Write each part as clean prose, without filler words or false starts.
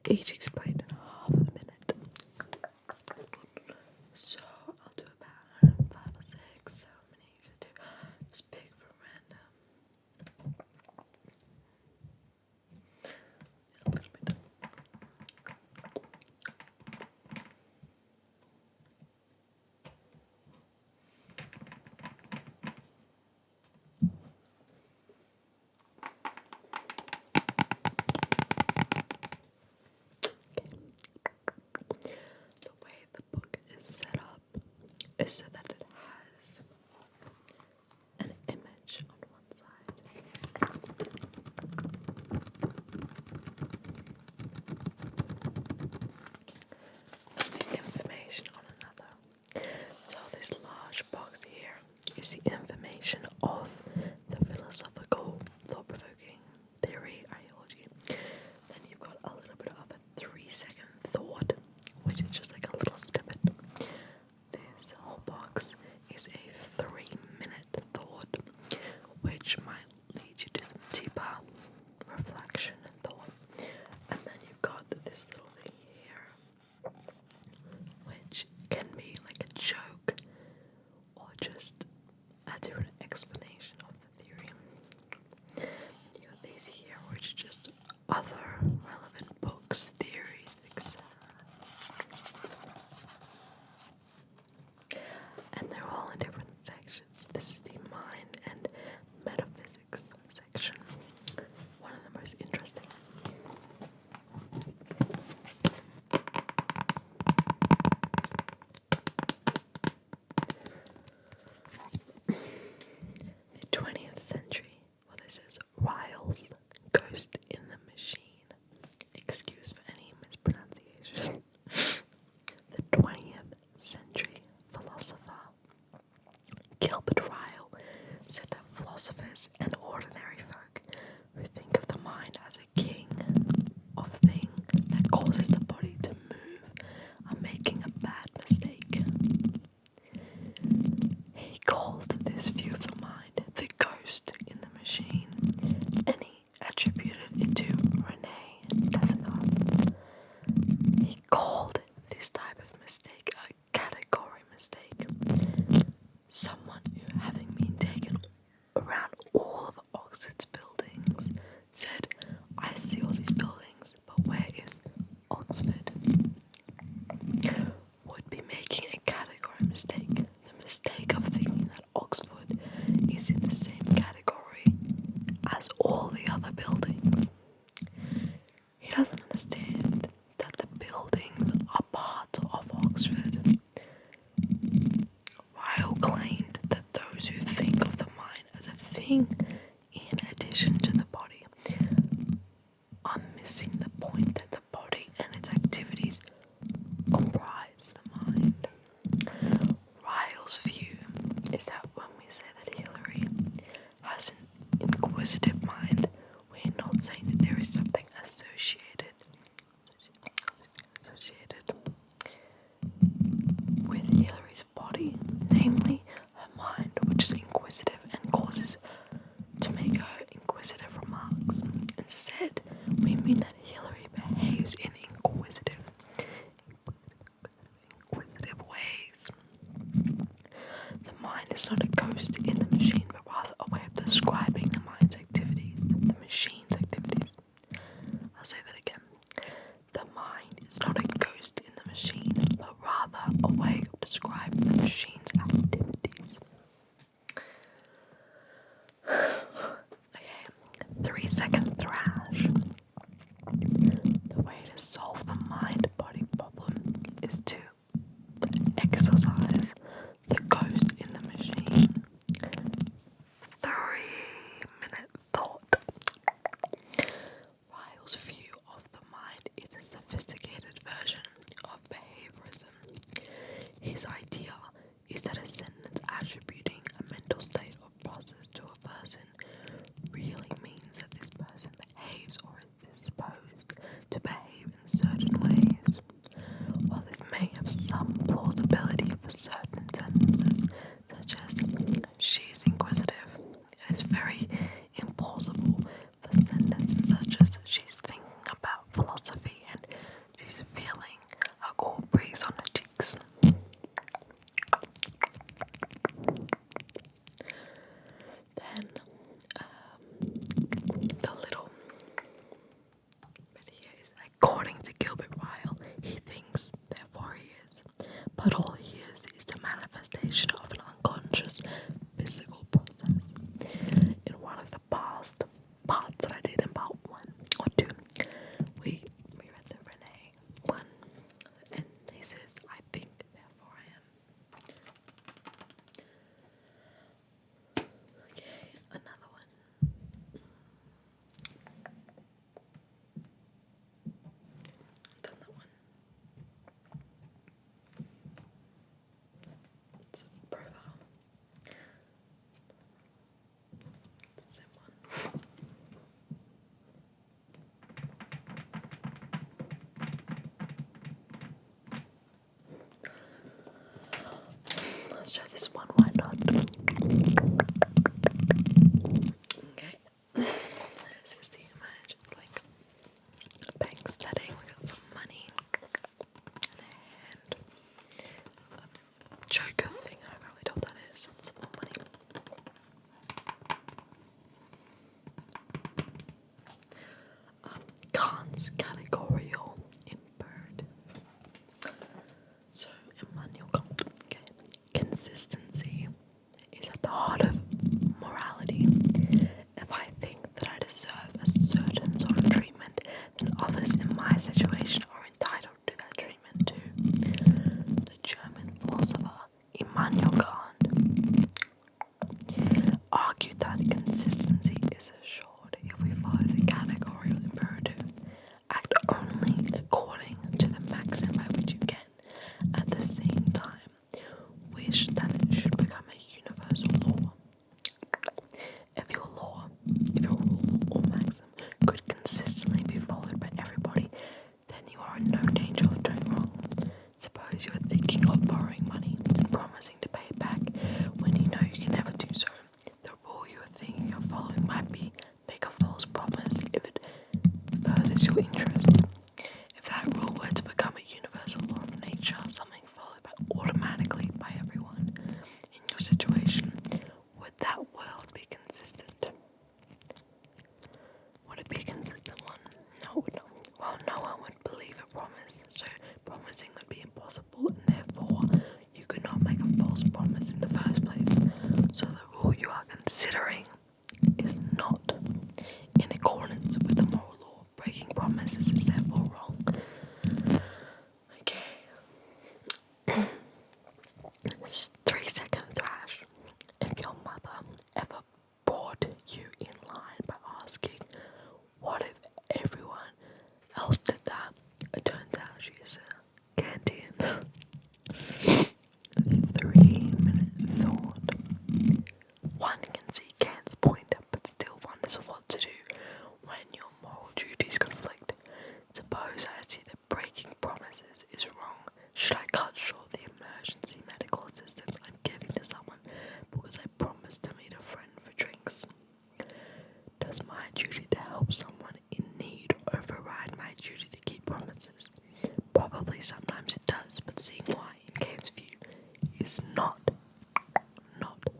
each explained in half a minute. So I'll do about 5 or 6, so many you should do. Just pick from random. A little bit. The way the book is set up is so that it has an image on one side and the information on another. So this large box here is the information of the philosophical, thought-provoking theory, ideology. Then you've got a little bit of a 3-second thought, which is just like a little snippet. This whole box is a 3-minute thought, which might lead you to some deeper reflection and thought. And then you've got this little thing here, which can be like a joke or just a different explanation of the theory. You got these here, which are just other relevant books, theories, etc. And they're all in different sections. This is the mind and metaphysics section. One of the most interesting. The 20th century, well, this is Ryle's Ghost in the Machine. Excuse for any mispronunciation. The 20th century philosopher Gilbert Ryle said that philosophers and ordinary folk who think of the mind as a king of thing that causes the body to move are making a bad mistake. He called this view of the mind the ghost in the machine, and he attributed it to Rene Descartes. He called this type of mistake a category mistake. Someone who, having been taken around all of Oxford's buildings, said, "I see all these buildings, but where is Oxford?" would be making a category mistake. The mistake of thinking that Oxford is in the same category as all the other buildings. He doesn't understand that the buildings are part of Oxford. Ryle claimed that those who think of the mind as a thing in addition to the body are missing the point that the body and its activities comprise the mind. Ryle's view is that when we say that Hilary has an inquisitive mind, we're not saying that there is something associated with Hilary's body, namely her mind, which is inquisitive and causes to make her inquisitive remarks. Instead, we mean that Hilary behaves in inquisitive ways. The mind is not a ghost in the machine, but rather a way of describing the mind's activities, the machine's activities. I'll say that again. The mind is not a ghost in the machine, but rather a way of describing the machine's activities. Okay, 3-second thrash. The way to situation are entitled to that treatment too. The German philosopher Immanuel Kant argued that consistency is assured if we follow the categorical imperative, act only according to the maxim by which you can, at the same time, wish that it should become a universal law. If your rule or maxim could consistently be followed by everybody, then you are in no danger of doing wrong. Suppose you are thinking of borrowing money and promising to pay it back when you know you can never do so. The rule you are thinking of following might be make a false promise if it furthers your interest. If that rule were to become a universal law of nature, something followed automatically by everyone in your situation, would that world be consistent? Would it be a consistent one? No, it would not. Well, no one would believe a promise, so promising would be impossible, and therefore you could not make a false promise in the first place. So the rule you are considering is not in accordance with the moral law. Breaking promises is therefore wrong. Okay. 3-second thrash. If your mother ever brought you in line by asking, what if everyone else did that? It turns out she's a Kantian. 3-minute thought. One can see Kant's point, but still wonders what to do when your moral duties conflict. Suppose I see that breaking promises is wrong. Should I cut short the emergency medical assistance I'm giving to someone because I promised to meet a friend for drinks? Does my duty to help someone in need override my duty to keep promises? Probably sometimes it does, but seeing why, in Kant's view, is not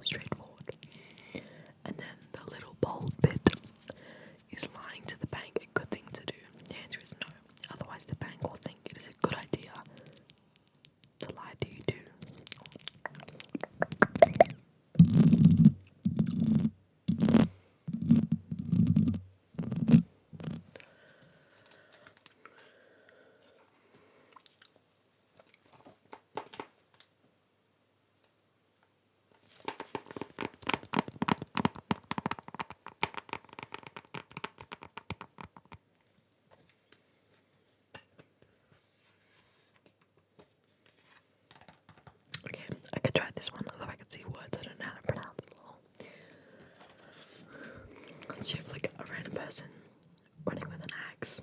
straightforward. And then the little bold bit. Is lying to the bank a good thing to do? The answer is no. Otherwise the bank will think it is a good idea to lie to you too. Okay, I could try this one, although I can see words I don't know how to pronounce it all. So you have like a random person running with an axe.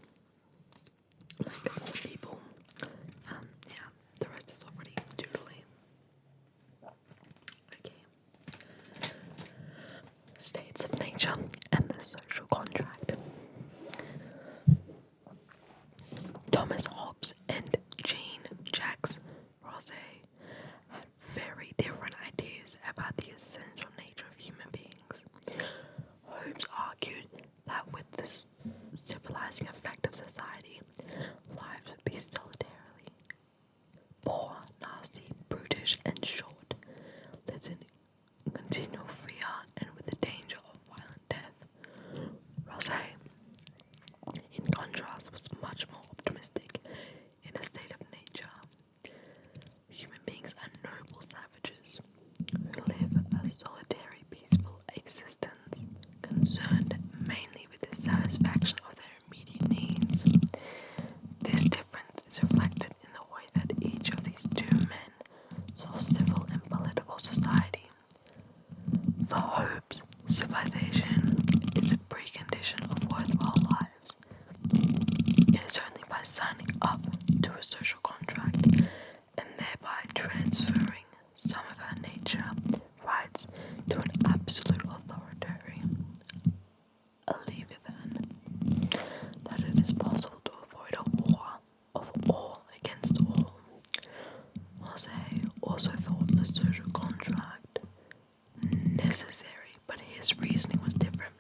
Like some people. Yeah, the rest is already doodly. Okay. States of nature and the social contract. Thomas Hobbes and Jean-Jacques Rousseau had very different ideas about the essential nature of human beings. Hobbes argued that with the civilizing effect of society, lives would be solitarily poor, nasty, brutish, and short, lived in continual fear and with the danger of violent death. Rousseau, in contrast, was much more optimistic. In a state of nature, human beings are noble savages who live a solitary, peaceful existence, concerned mainly with the satisfaction of their immediate needs. This difference is reflected in the way that each of these two men saw civil and political society. For Hobbes, civilization is a precondition of worthwhile lives. It is only by signing up to a social contract and thereby transferring some of our nature rights to an absolute authority, a leviathan, that it is possible to avoid a war of all against all. Rousseau also thought the social contract necessary, but his reasoning was different.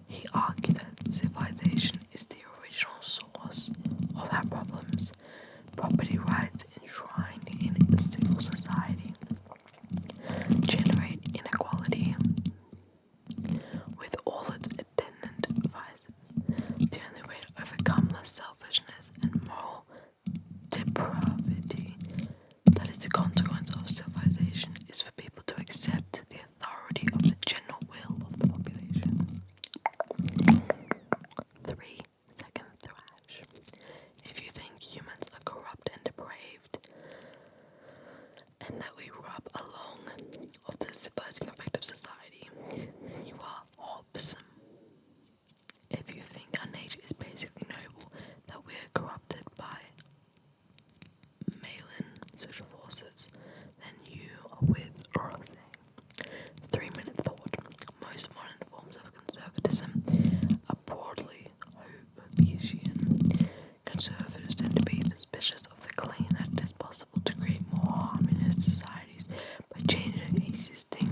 He argued that civilization is the original source of our problems. Property rights enshrined in a civil society generate inequality with all its attendant vices. The only way to overcome the selfishness and accept the authority of the general will of the population. 3-second thrash. If you think humans are corrupt and depraved, and that we rub along of the civilizing effect of society, then you are Hobbes. If you think our nature is basically noble, that we are corrupted by malign social forces, then you are with Ryle. 3-minute thought. Most modern forms of conservatism are broadly Hobbesian. Conservatives tend to be suspicious of the claim that it is possible to create more harmonious societies by changing existing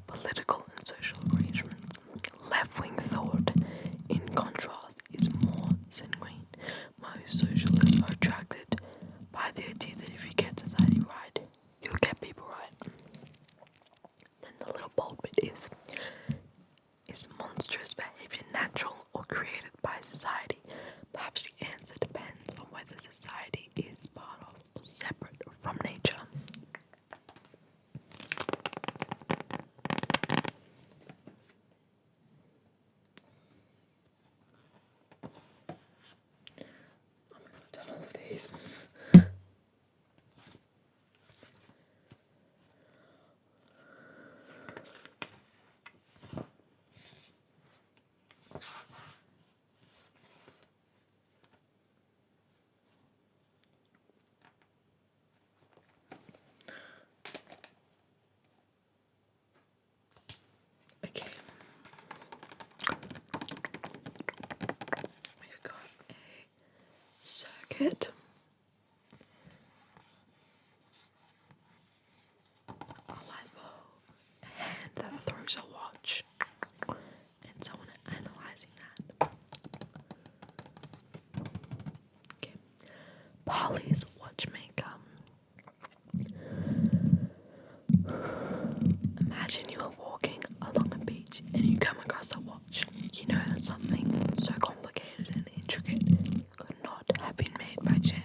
political and social arrangements. Left-wing thought, in contrast, is more sanguine. Most socialists are attracted by the idea that if you get society right, you'll get people right. Then the little bold bit is monstrous behavior natural or created by society? Perhaps the answer depends on whether society is part of or separate from nature. Oh my god, I've done all of these. Okay. We've got a circuit. A light bulb, a hand that throws a watch, and someone analysing that. Okay. Polly's watchmaker. Imagine you are walking along a beach and you come across a watch. You know that something so complicated and intricate could not have been made by chance.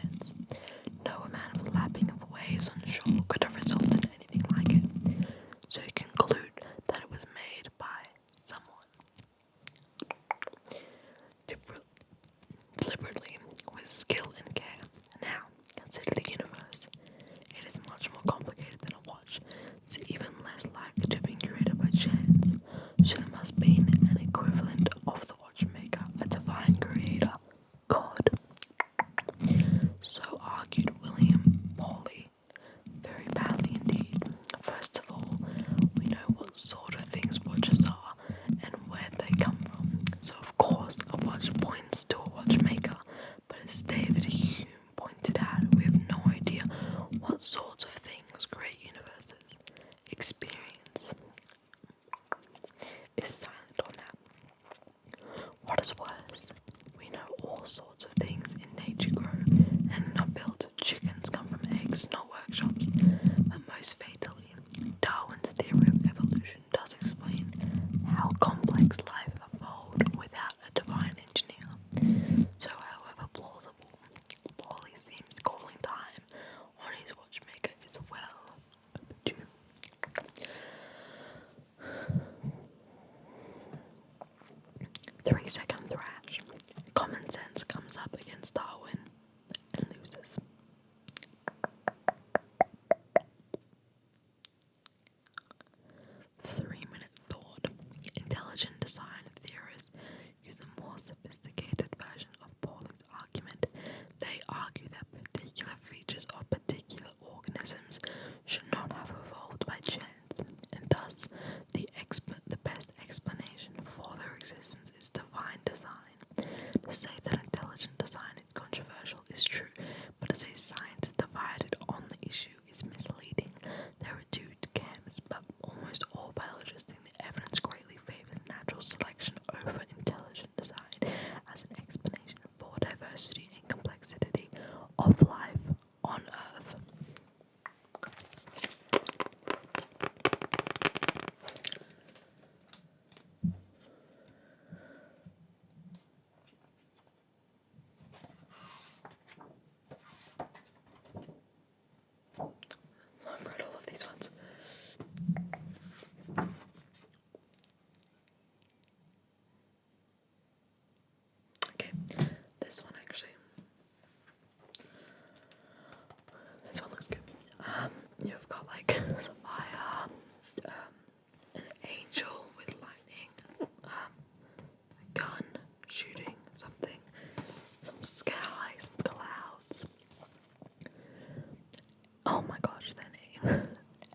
Oh my gosh, their name.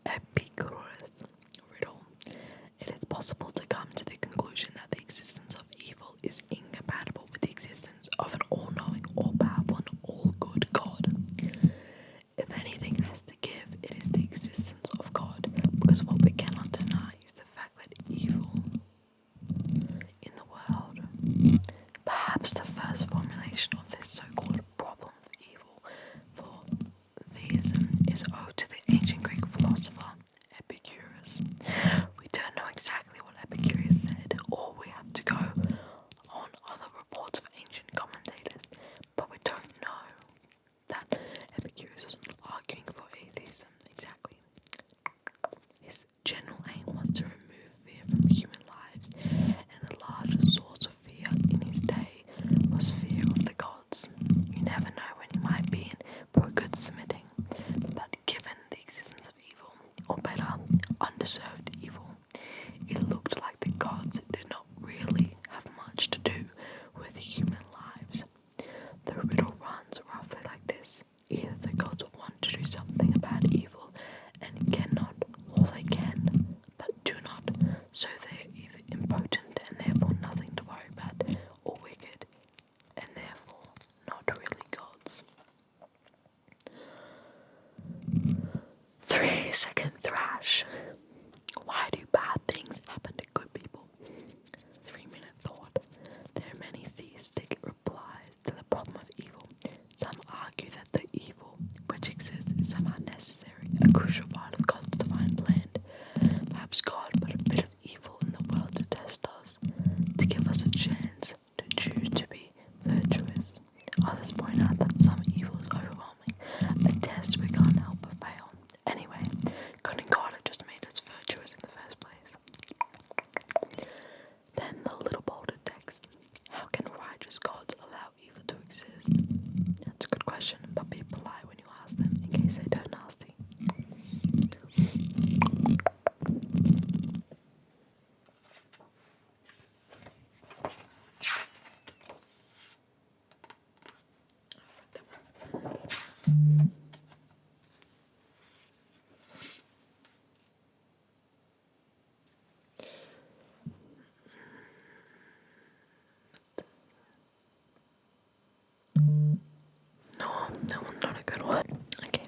Epicurus riddle. It is possible to come to the conclusion that the existence of evil is incompatible with the existence of an all-knowing, all-powerful, and all-good God. If anything has to give, it is the existence of God, because what we cannot deny is the fact that evil in the world. Perhaps the first formulation of this so-called problem of evil for theism is owed to the ancient Greek philosopher Epicurus. We don't know exactly what Epicurus said, or we have to go on other reports of ancient commentators, but we don't know that Epicurus was not arguing for atheism exactly. His general aim was to remove fear from human lives, and a large source of fear in his day was fear of the gods. You never know when you might be in for a good smithing, but given the existence of evil, or better, undeserved evil, it looked like the gods did not really have much to do with human lives. The riddle runs roughly like this. Either the gods want to do something about evil and cannot, or they can, but do not, so they are either impotent and therefore nothing to worry about, or wicked and therefore not really gods. 3-second thrash. Why do bad things happen to good people? 3-minute thought. There are many theistic replies to the problem of evil. Some argue that the evil which exists is somehow necessary, a crucial part of God's divine plan. Perhaps God put a bit of evil in the world to test us, to give us a chance to choose to be virtuous. Others point out that some evil is overwhelming, a test we can't help but fail. Anyway, couldn't God have just made us virtuous in the first place? Then the little bolded text. How can righteous gods allow evil to exist? That's a good question, but be polite when you ask them, in case they don't nasty. No, not a good one. Okay,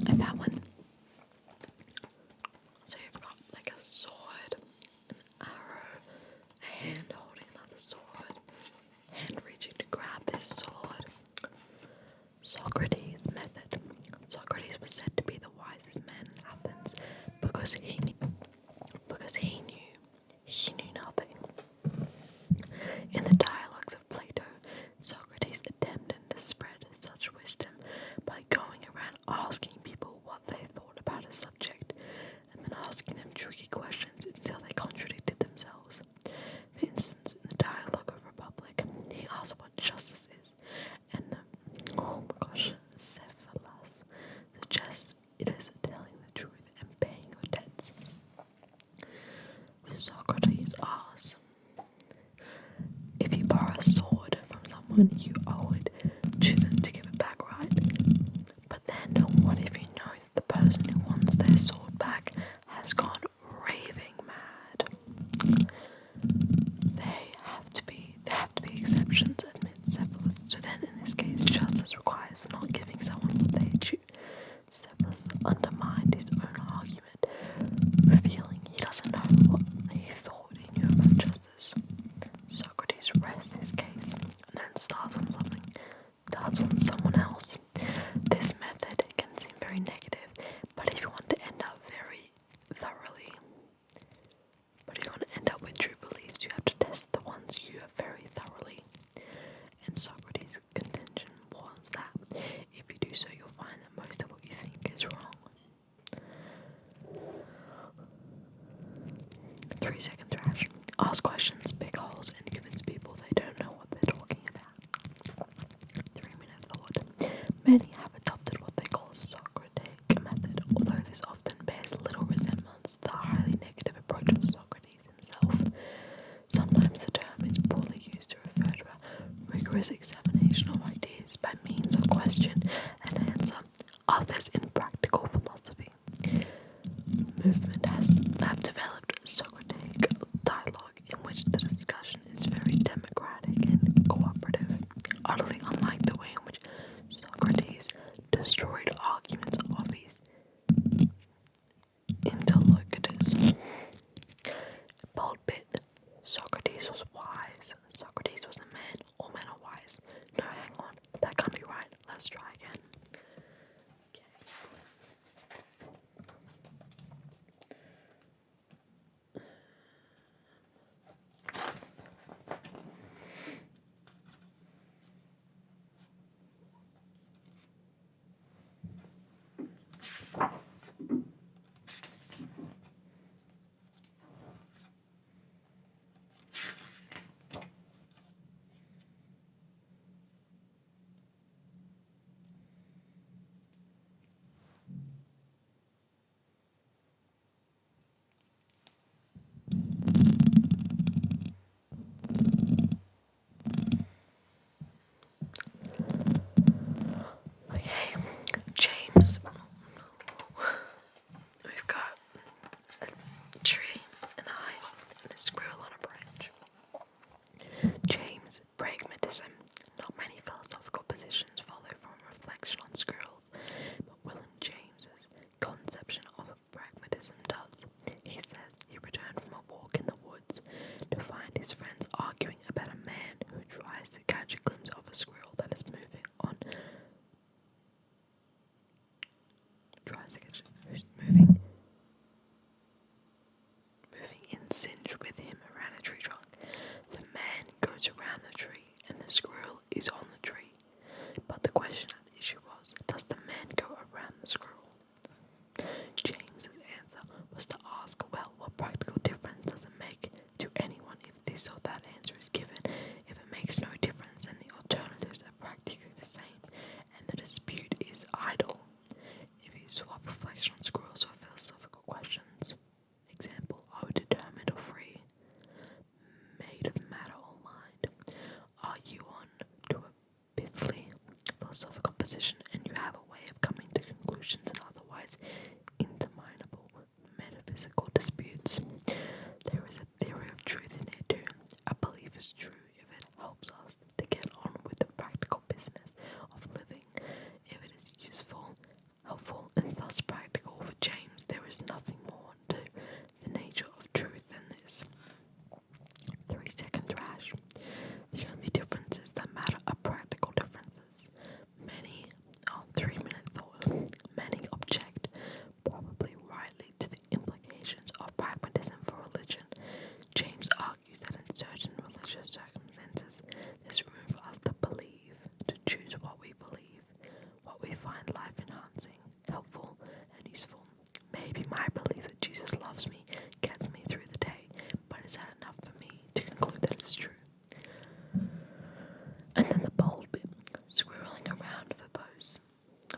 I found one. So you've got like a sword, an arrow, a hand holding another sword, hand reaching to grab this sword. Socratic Method. Socrates was said to be the wisest man in Athens because he knew nothing. In the dialogues of Plato, Socrates attempted to spread such wisdom by going around asking people what they thought about a subject and then asking them tricky questions until they contradicted themselves. For instance, in the dialogue of Republic, he asked what justice is, and Cephalus suggests it is telling the truth and paying your debts. So Socrates asks, if you borrow a sword from someone, you owe it to them to give it back, right? But then, what if you know that the person who wants their sword back has gone raving mad? They have to be exceptions, admits Cephalus. So then, in this case, justice requires not giving someone what they due. Cephalus undermined his own argument, revealing he doesn't know what he thought he knew about justice. Socrates rests his case and then starts on someone else. This method can seem very negative, but if you want to end up with true beliefs, you have to test the ones you have very thoroughly. And Socrates' contention was that if you do so, you'll find that most of what you think is wrong. 3-second thrash. Ask questions, pick holes, and convince people they don't know what they're talking about. 3-minute thought. Many have adopted what they call Socratic Method, although this often bears little resemblance to the highly negative approach of Socrates himself. Sometimes the term is poorly used to refer to a rigorous examination of ideas by means of question and answer. Others question at issue was, does the man go around the squirrel? James's answer was to ask, well, what practical difference does it make to anyone if this or that answer is given? If it makes no difference, then the alternatives are practically the same, and the dispute is idle. If you swap reflection on squirrels for philosophical questions, example, are we determined or free? Made of matter or mind? Are you on to a pithily philosophical position and you have a way of coming to conclusions in otherwise interminable metaphysical disputes? There is a theory of truth in it too. A belief is true if it helps us to get on with the practical business of living. If it is useful, helpful, and thus practical for James, there is nothing more to the nature of truth than this. 3-second thrash. The only differences that matter are practical differences. Many, 3-minute thought, many object, probably rightly, to the implications of pragmatism for religion. James argues that in certain religious circumstances, there's room for us to believe, to choose what we believe, what we find life-enhancing, helpful, and useful. Maybe my belief that Jesus loves me gets me through the day, but is that enough for me to conclude that it's true? And then the bold bit, squirreling around for bows.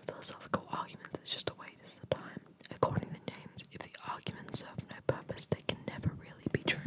Philosophical arguments is just a waste of time. According to James, if the arguments serve no purpose, they can never really be true.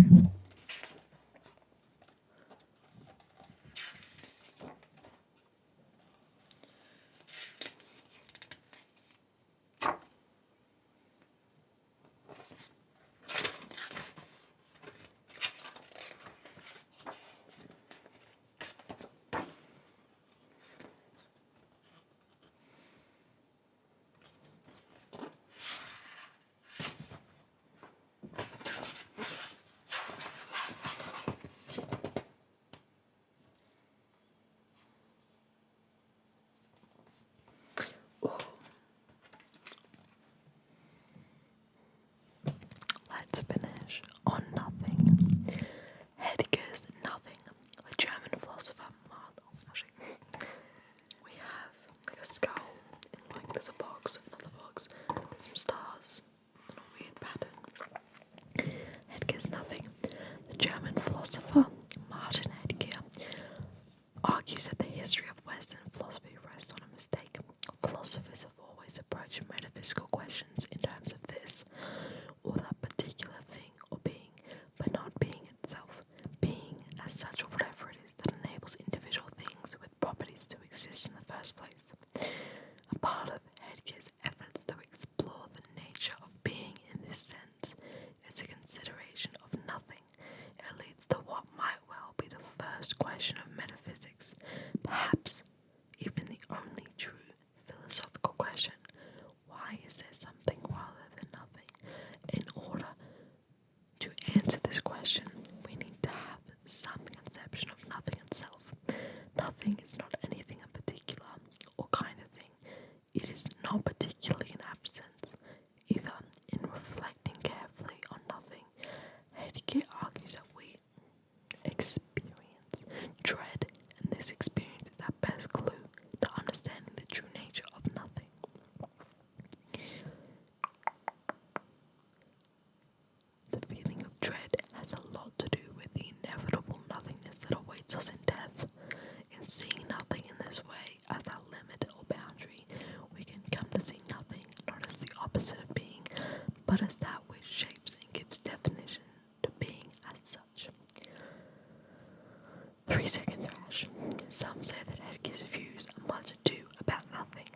Let's finish on nothing. Heidegger's Nothing, the German philosopher. We have a skull, and there's a box, another box, some stars, and a weird pattern. Heidegger's Nothing, the German philosopher Martin Heidegger argues that the history of Western philosophy rests on a mistake. Philosophers have always approached metaphysical questions in terms of this or that particular thing or being, but not being itself, being as such or whatever it is that enables individual things with properties to exist in the first place. A part of Heidegger's efforts to explore the nature of being in this sense is a consideration of nothing. It leads to what might well be the first question of metaphysics, perhaps even the only true philosophical question. Why is there something rather than nothing? In order to answer this question, we need to have some conception of nothing itself. Nothing is not anything in particular or kind of thing. It is not particularly an absence, either. In reflecting carefully on nothing, Heidegger argues that we experience dread, and this experience is our best clue to understanding the true nature of nothing. The feeling of dread has a lot to do with the inevitable nothingness that awaits us in death. In seeing nothing in this way as our limit or boundary, we can come to see nothing not as the opposite of being, but as that which shapes and gives definition to being as such. 3-second thrash. Some say that Heidegger's views are much ado about nothing.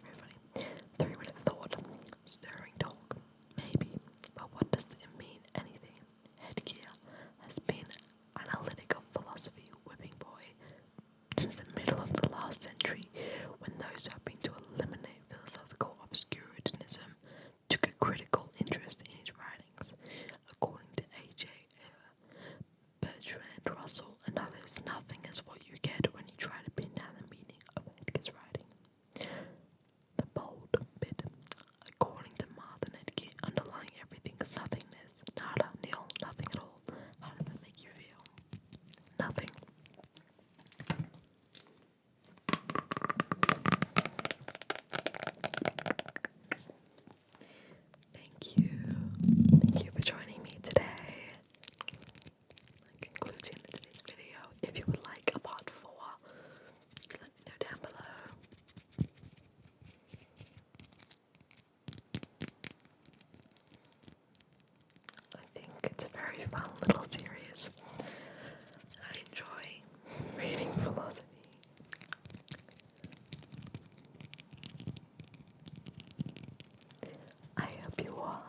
Very funny. 3-minute thought. Stirring talk. Maybe. But what does it mean? Anything. Heidegger has been analytic of philosophy, whipping boy, since the middle of the last century, when those hoping to eliminate philosophical obscurantism took a critical interest It's a very fun little series. I enjoy reading philosophy. I hope you all